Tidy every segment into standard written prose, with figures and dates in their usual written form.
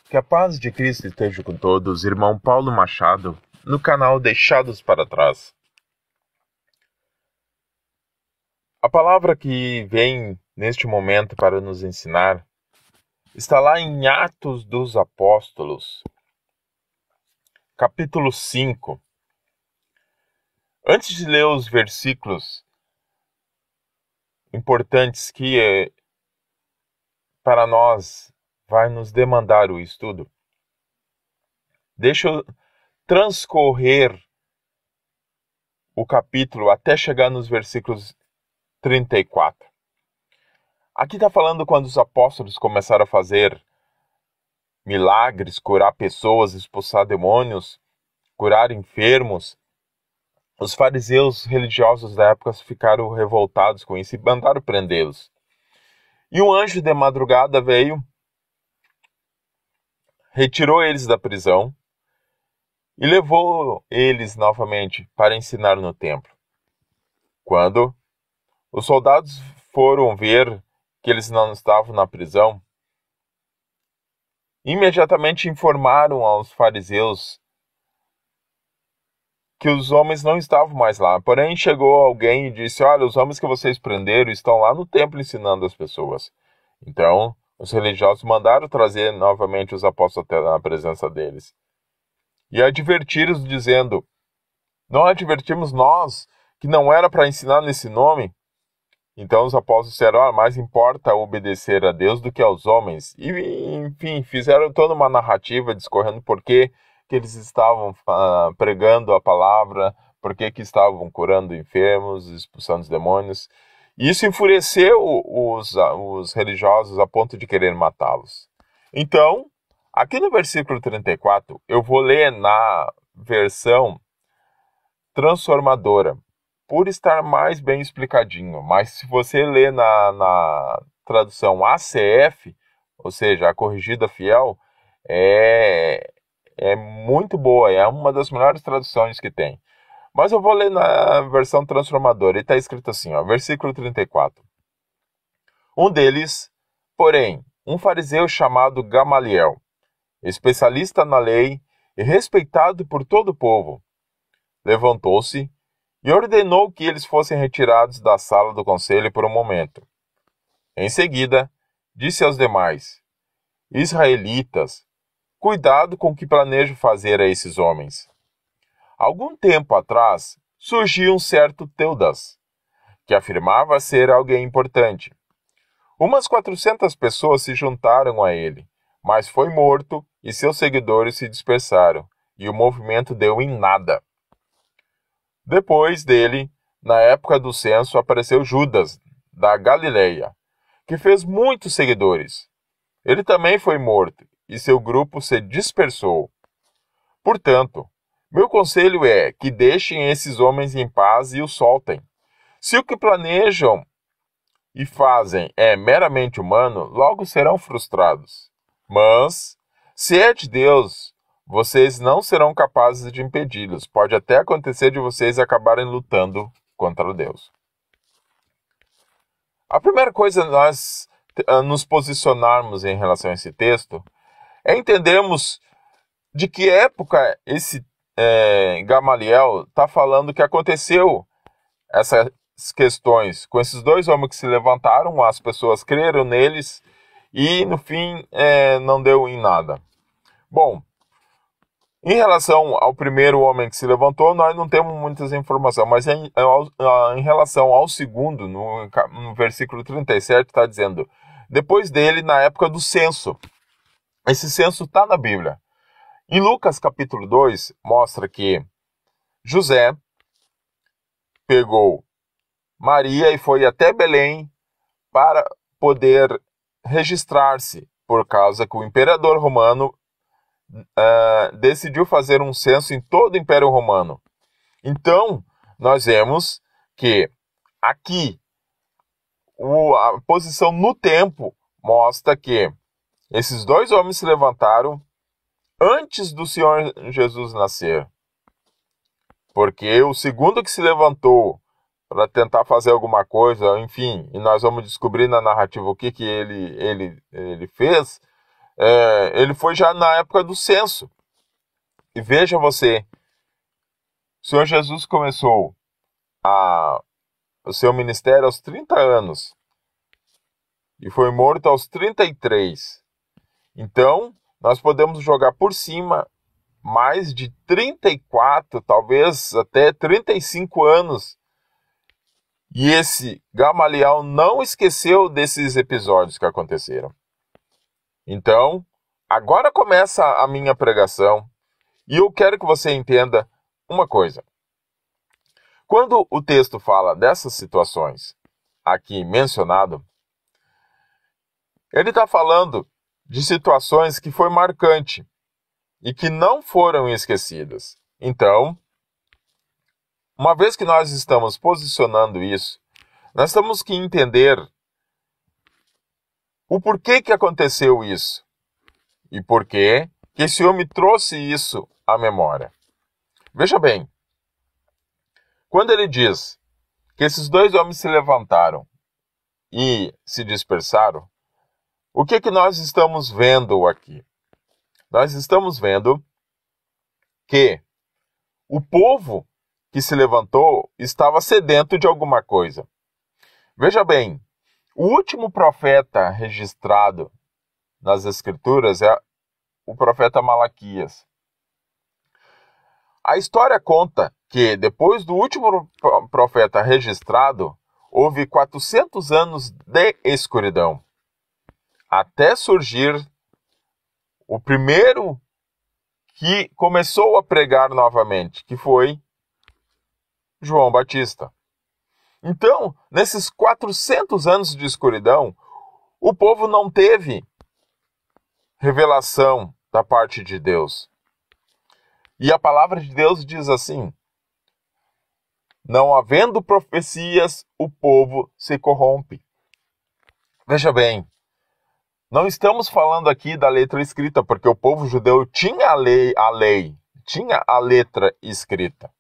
Que a paz de Cristo esteja com todos, irmão Paulo Machado, no canal Deixados para Trás. A palavra que vem neste momento para nos ensinar está lá em Atos dos Apóstolos, capítulo 5. Antes de ler os versículos importantes que para nós vai nos demandar o estudo, deixa eu transcorrer o capítulo até chegar nos versículos 34. Aqui está falando quando os apóstolos começaram a fazer milagres, curar pessoas, expulsar demônios, curar enfermos. Os fariseus religiosos da época ficaram revoltados com isso e mandaram prendê-los. E um anjo de madrugada veio, retirou eles da prisão e levou eles novamente para ensinar no templo. Quando os soldados foram ver que eles não estavam na prisão, imediatamente informaram aos fariseus que os homens não estavam mais lá. Porém, chegou alguém e disse: olha, os homens que vocês prenderam estão lá no templo ensinando as pessoas. Então, os religiosos mandaram trazer novamente os apóstolos até na presença deles. E advertiram-os dizendo: não advertimos nós que não era para ensinar nesse nome? Então os apóstolos disseram: mais importa obedecer a Deus do que aos homens. E, enfim, fizeram toda uma narrativa discorrendo por que eles estavam pregando a palavra, por que estavam curando enfermos, expulsando os demônios. E isso enfureceu os religiosos a ponto de querer matá-los. Então, aqui no versículo 34, eu vou ler na versão transformadora, por estar mais bem explicadinho. Mas se você ler na tradução ACF, ou seja, a corrigida fiel, é muito boa, é uma das melhores traduções que tem. Mas eu vou ler na versão transformadora, e está escrito assim, versículo 34. Um deles, porém, um fariseu chamado Gamaliel, especialista na lei e respeitado por todo o povo, levantou-se e ordenou que eles fossem retirados da sala do conselho por um momento. Em seguida, disse aos demais: israelitas, cuidado com o que planejo fazer a esses homens. Algum tempo atrás, surgiu um certo Teudas, que afirmava ser alguém importante. Umas 400 pessoas se juntaram a ele, mas foi morto e seus seguidores se dispersaram, e o movimento deu em nada. Depois dele, na época do censo, apareceu Judas, da Galileia, que fez muitos seguidores. Ele também foi morto, e seu grupo se dispersou. Portanto, meu conselho é que deixem esses homens em paz e os soltem. Se o que planejam e fazem é meramente humano, logo serão frustrados. Mas, se é de Deus, vocês não serão capazes de impedi-los. Pode até acontecer de vocês acabarem lutando contra Deus. A primeira coisa nós nos posicionarmos em relação a esse texto é entendermos de que época esse Gamaliel está falando que aconteceu essas questões com esses dois homens que se levantaram, as pessoas creram neles e no fim não deu em nada. Bom, em relação ao primeiro homem que se levantou, nós não temos muitas informações, mas em relação ao segundo, no versículo 37, está dizendo: depois dele, na época do censo. Esse censo está na Bíblia. Em Lucas capítulo 2, mostra que José pegou Maria e foi até Belém para poder registrar-se, por causa que o imperador romano decidiu fazer um censo em todo o Império Romano. Então, nós vemos que aqui a posição no tempo mostra que esses dois homens se levantaram antes do Senhor Jesus nascer. Porque o segundo que se levantou para tentar fazer alguma coisa, enfim, e nós vamos descobrir na narrativa o que ele fez, Ele foi já na época do censo. E veja você, o Senhor Jesus começou o seu ministério aos 30 anos e foi morto aos 33. Então, nós podemos jogar por cima mais de 34, talvez até 35 anos. E esse Gamaliel não esqueceu desses episódios que aconteceram. Então, agora começa a minha pregação e eu quero que você entenda uma coisa. Quando o texto fala dessas situações aqui mencionado, ele está falando de situações que foi marcante e que não foram esquecidas. Então, uma vez que nós estamos posicionando isso, nós temos que entender o porquê que aconteceu isso e porquê que esse homem trouxe isso à memória. Veja bem, quando ele diz que esses dois homens se levantaram e se dispersaram, o que nós estamos vendo aqui? Nós estamos vendo que o povo que se levantou estava sedento de alguma coisa. Veja bem, o último profeta registrado nas Escrituras é o profeta Malaquias. A história conta que depois do último profeta registrado, houve 400 anos de escuridão, até surgir o primeiro que começou a pregar novamente, que foi João Batista. Então, nesses 400 anos de escuridão, o povo não teve revelação da parte de Deus. E a palavra de Deus diz assim: não havendo profecias, o povo se corrompe. Veja bem, não estamos falando aqui da letra escrita, porque o povo judeu tinha a lei, tinha a letra escrita.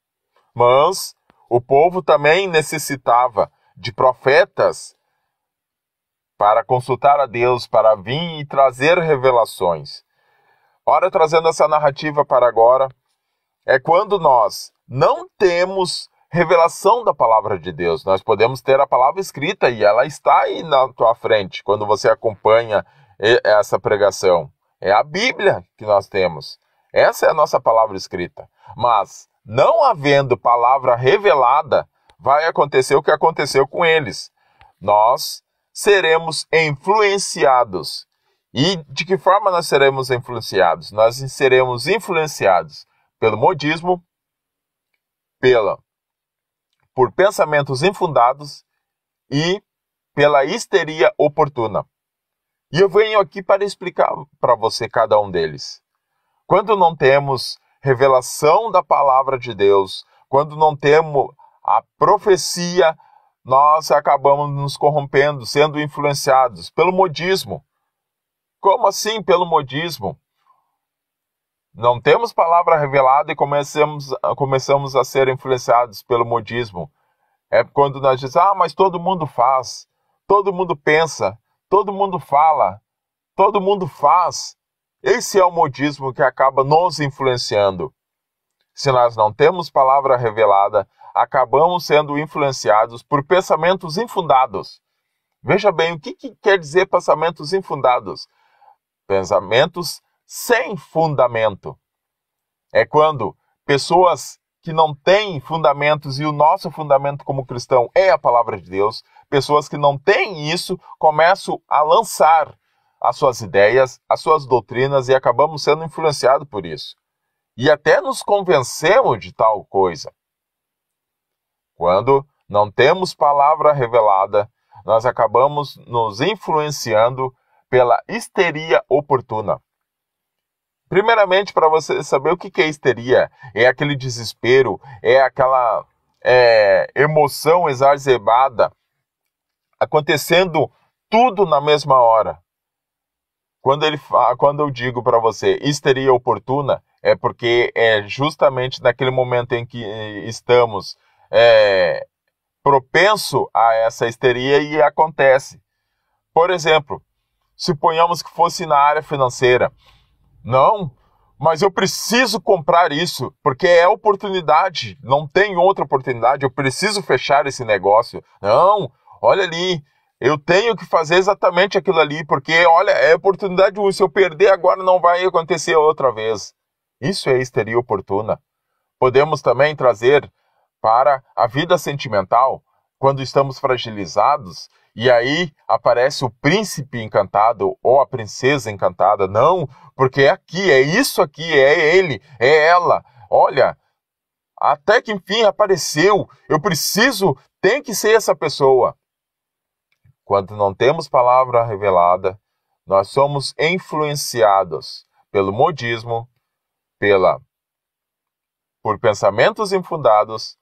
Mas o povo também necessitava de profetas para consultar a Deus, para vir e trazer revelações. Ora, trazendo essa narrativa para agora, é quando nós não temos revelação da palavra de Deus. Nós podemos ter a palavra escrita e ela está aí na tua frente quando você acompanha essa pregação. É a Bíblia que nós temos. Essa é a nossa palavra escrita. Mas, não havendo palavra revelada, vai acontecer o que aconteceu com eles. Nós seremos influenciados. E de que forma nós seremos influenciados? Nós seremos influenciados pelo modismo, por pensamentos infundados e pela histeria oportuna. E eu venho aqui para explicar para você cada um deles. Quando não temos revelação da palavra de Deus, quando não temos a profecia, nós acabamos nos corrompendo, sendo influenciados pelo modismo. Como assim pelo modismo? Não temos palavra revelada e começamos a ser influenciados pelo modismo. É quando nós dizemos, mas todo mundo faz, todo mundo pensa, todo mundo fala, todo mundo faz. Esse é o modismo que acaba nos influenciando. Se nós não temos palavra revelada, acabamos sendo influenciados por pensamentos infundados. Veja bem, o que quer dizer pensamentos infundados? Pensamentos sem fundamento. É quando pessoas que não têm fundamentos, e o nosso fundamento como cristão é a palavra de Deus, pessoas que não têm isso começam a lançar as suas ideias, as suas doutrinas e acabamos sendo influenciados por isso. E até nos convencemos de tal coisa. Quando não temos palavra revelada, nós acabamos nos influenciando pela histeria oportuna. Primeiramente, para você saber o que é histeria, é aquele desespero, é aquela emoção exacerbada, acontecendo tudo na mesma hora. Quando eu digo para você histeria oportuna, é porque é justamente naquele momento em que estamos propenso a essa histeria e acontece. Por exemplo, suponhamos que fosse na área financeira. Não, mas eu preciso comprar isso, porque é oportunidade, não tem outra oportunidade, eu preciso fechar esse negócio. Não, olha ali, eu tenho que fazer exatamente aquilo ali, porque, olha, é oportunidade única, se eu perder agora não vai acontecer outra vez. Isso é histeria oportuna. Podemos também trazer para a vida sentimental, quando estamos fragilizados, e aí aparece o príncipe encantado ou a princesa encantada. Não, porque é aqui, é isso aqui, é ele, é ela. Olha, até que enfim apareceu, eu preciso, tem que ser essa pessoa. Quando não temos palavra revelada, nós somos influenciados pelo modismo, por pensamentos infundados,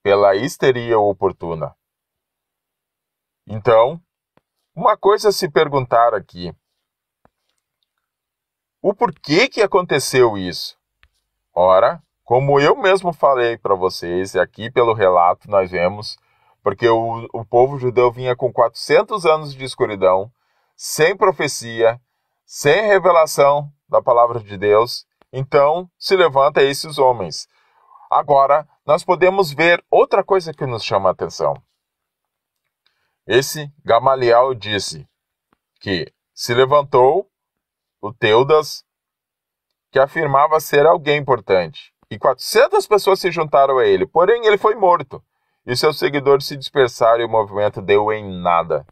pela histeria oportuna. Então, uma coisa a se perguntar aqui: o porquê que aconteceu isso? Ora, como eu mesmo falei para vocês, e aqui pelo relato nós vemos, porque o povo judeu vinha com 400 anos de escuridão, sem profecia, sem revelação da palavra de Deus, então se levanta esses homens. Agora, nós podemos ver outra coisa que nos chama a atenção. Esse Gamaliel disse que se levantou o Teudas, que afirmava ser alguém importante, e 400 pessoas se juntaram a ele, porém ele foi morto, e seus seguidores se dispersaram e o movimento deu em nada.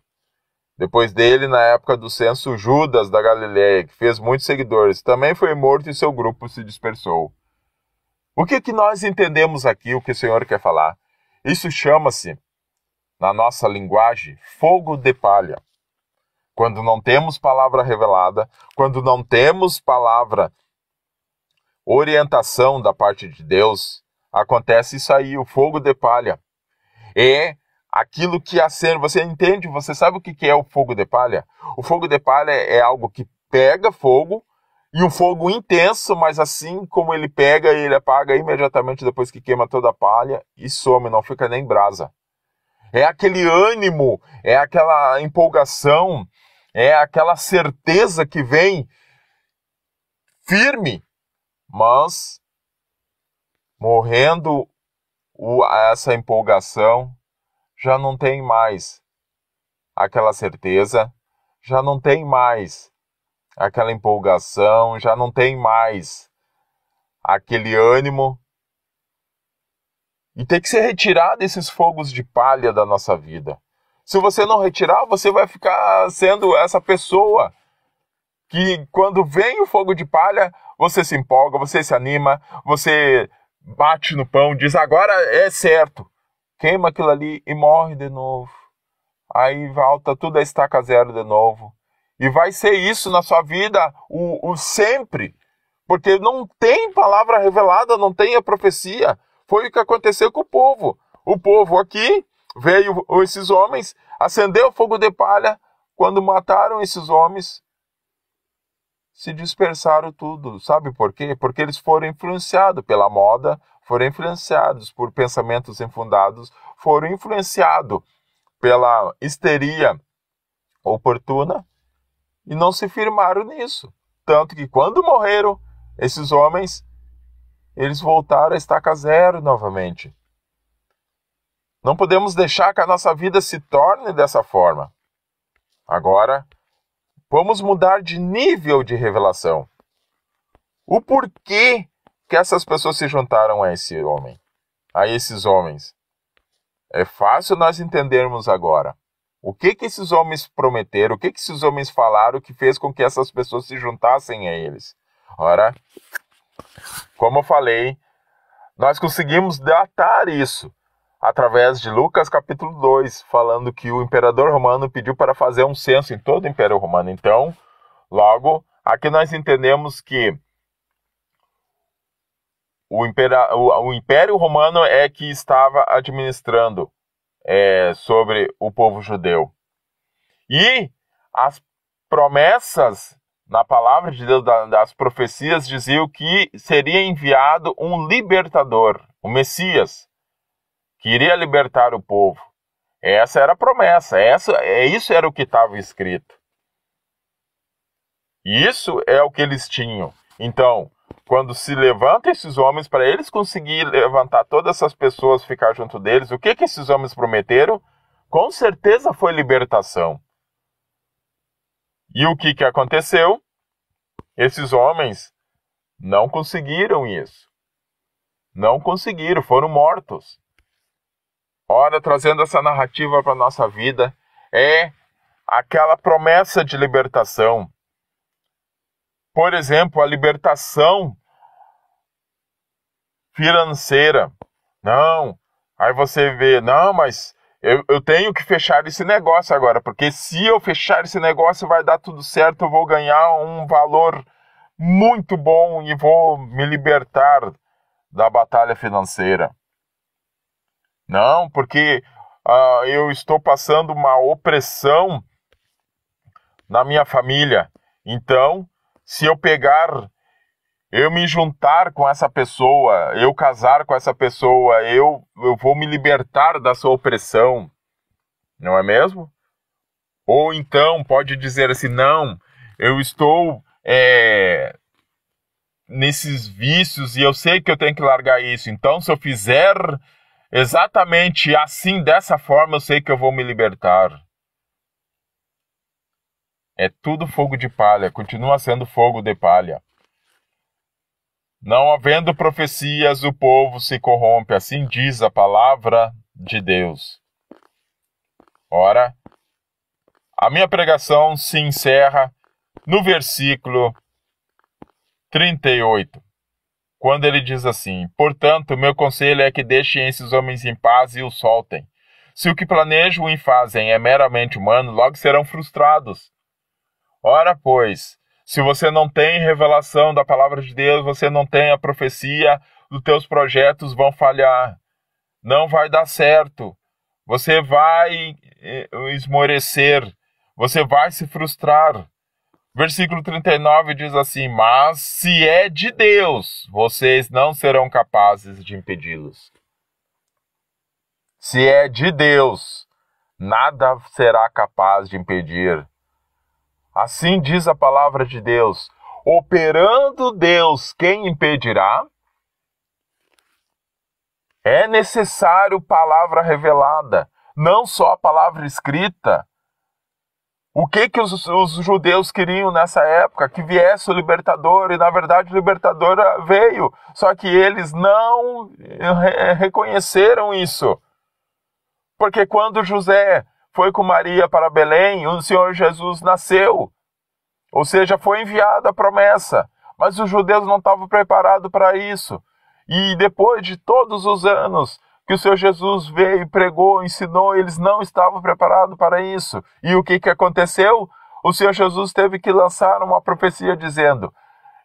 Depois dele, na época do censo, Judas da Galileia, que fez muitos seguidores, também foi morto e seu grupo se dispersou. O que nós entendemos aqui, o que o Senhor quer falar? Isso chama-se, na nossa linguagem, fogo de palha. Quando não temos palavra revelada, quando não temos palavra, orientação da parte de Deus, acontece isso aí, o fogo de palha. É aquilo que acende. Você entende? Você sabe o que é o fogo de palha? O fogo de palha é algo que pega fogo, e um fogo intenso, mas assim como ele pega, ele apaga imediatamente depois que queima toda a palha e some, não fica nem brasa. É aquele ânimo, é aquela empolgação, é aquela certeza que vem firme, mas morrendo essa empolgação, já não tem mais aquela certeza, já não tem mais aquela empolgação, já não tem mais aquele ânimo. E tem que ser retirado esses fogos de palha da nossa vida. Se você não retirar, você vai ficar sendo essa pessoa que quando vem o fogo de palha, você se empolga, você se anima, você bate no pão, diz agora é certo. Queima aquilo ali e morre de novo. Aí volta tudo a estaca zero de novo. E vai ser isso na sua vida o sempre. Porque não tem palavra revelada, não tem a profecia. Foi o que aconteceu com o povo. O povo aqui, veio esses homens, acendeu o fogo de palha. Quando mataram esses homens, se dispersaram tudo. Sabe por quê? Porque eles foram influenciados pela moda, foram influenciados por pensamentos infundados, foram influenciados pela histeria oportuna e não se firmaram nisso. Tanto que quando morreram, esses homens, eles voltaram a estaca zero novamente. Não podemos deixar que a nossa vida se torne dessa forma. Agora, vamos mudar de nível de revelação. O porquê que essas pessoas se juntaram a esse homem, a esses homens? É fácil nós entendermos agora. O que esses homens prometeram, o que esses homens falaram que fez com que essas pessoas se juntassem a eles? Ora, como eu falei, nós conseguimos datar isso através de Lucas capítulo 2, falando que o imperador romano pediu para fazer um censo em todo o Império Romano. Então, logo, aqui nós entendemos que o Império Romano é que estava administrando sobre o povo judeu. E as promessas na palavra de Deus, das profecias, diziam que seria enviado um libertador, o Messias, que iria libertar o povo. Essa era a promessa, isso era o que estava escrito. E isso é o que eles tinham. Então, quando se levantam esses homens, para eles conseguirem levantar todas essas pessoas, ficar junto deles, o que esses homens prometeram? Com certeza foi libertação. E o que aconteceu? Esses homens não conseguiram isso. Não conseguiram, foram mortos. Ora, trazendo essa narrativa para a nossa vida, é aquela promessa de libertação. Por exemplo, a libertação financeira. Não, aí você vê, não, mas eu tenho que fechar esse negócio agora, porque se eu fechar esse negócio vai dar tudo certo, eu vou ganhar um valor muito bom e vou me libertar da batalha financeira. Não, porque eu estou passando uma opressão na minha família. Então, se eu eu me juntar com essa pessoa, eu casar com essa pessoa, eu vou me libertar da sua opressão. Não é mesmo? Ou então pode dizer assim, não, eu estou nesses vícios e eu sei que eu tenho que largar isso. Então, se eu fizer exatamente assim, dessa forma, eu sei que eu vou me libertar. É tudo fogo de palha, continua sendo fogo de palha. Não havendo profecias, o povo se corrompe, assim diz a palavra de Deus. Ora, a minha pregação se encerra no versículo 38, quando ele diz assim: portanto, meu conselho é que deixem esses homens em paz e os soltem. Se o que planejam e fazem é meramente humano, logo serão frustrados. Ora, pois, se você não tem revelação da palavra de Deus, você não tem a profecia, os teus projetos vão falhar. Não vai dar certo. Você vai esmorecer. Você vai se frustrar. Versículo 39 diz assim: mas se é de Deus, vocês não serão capazes de impedi-los. Se é de Deus, nada será capaz de impedir. Assim diz a palavra de Deus: operando Deus, quem impedirá? É necessário palavra revelada, não só a palavra escrita. O que os judeus queriam nessa época? Que viesse o libertador, e na verdade o libertador veio, só que eles não reconheceram isso. Porque quando José foi com Maria para Belém, o Senhor Jesus nasceu. Ou seja, foi enviada a promessa. Mas os judeus não estavam preparados para isso. E depois de todos os anos que o Senhor Jesus veio, pregou, ensinou, eles não estavam preparados para isso. E o que aconteceu? O Senhor Jesus teve que lançar uma profecia dizendo: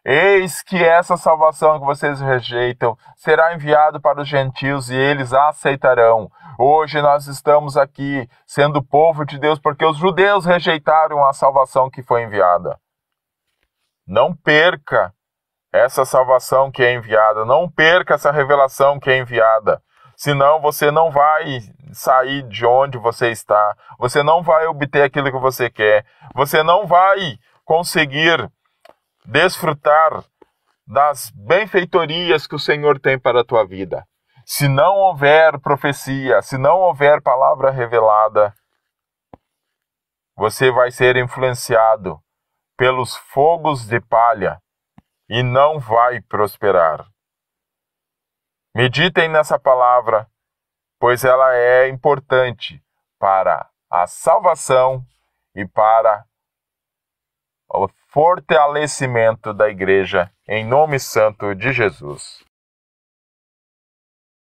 eis que essa salvação que vocês rejeitam será enviada para os gentios e eles a aceitarão. Hoje nós estamos aqui sendo povo de Deus porque os judeus rejeitaram a salvação que foi enviada. Não perca essa salvação que é enviada, não perca essa revelação que é enviada. Senão você não vai sair de onde você está, você não vai obter aquilo que você quer, você não vai conseguir desfrutar das benfeitorias que o Senhor tem para a tua vida. Se não houver profecia, se não houver palavra revelada, você vai ser influenciado pelos fogos de palha e não vai prosperar. Meditem nessa palavra, pois ela é importante para a salvação e para o fortalecimento da igreja, em nome santo de Jesus.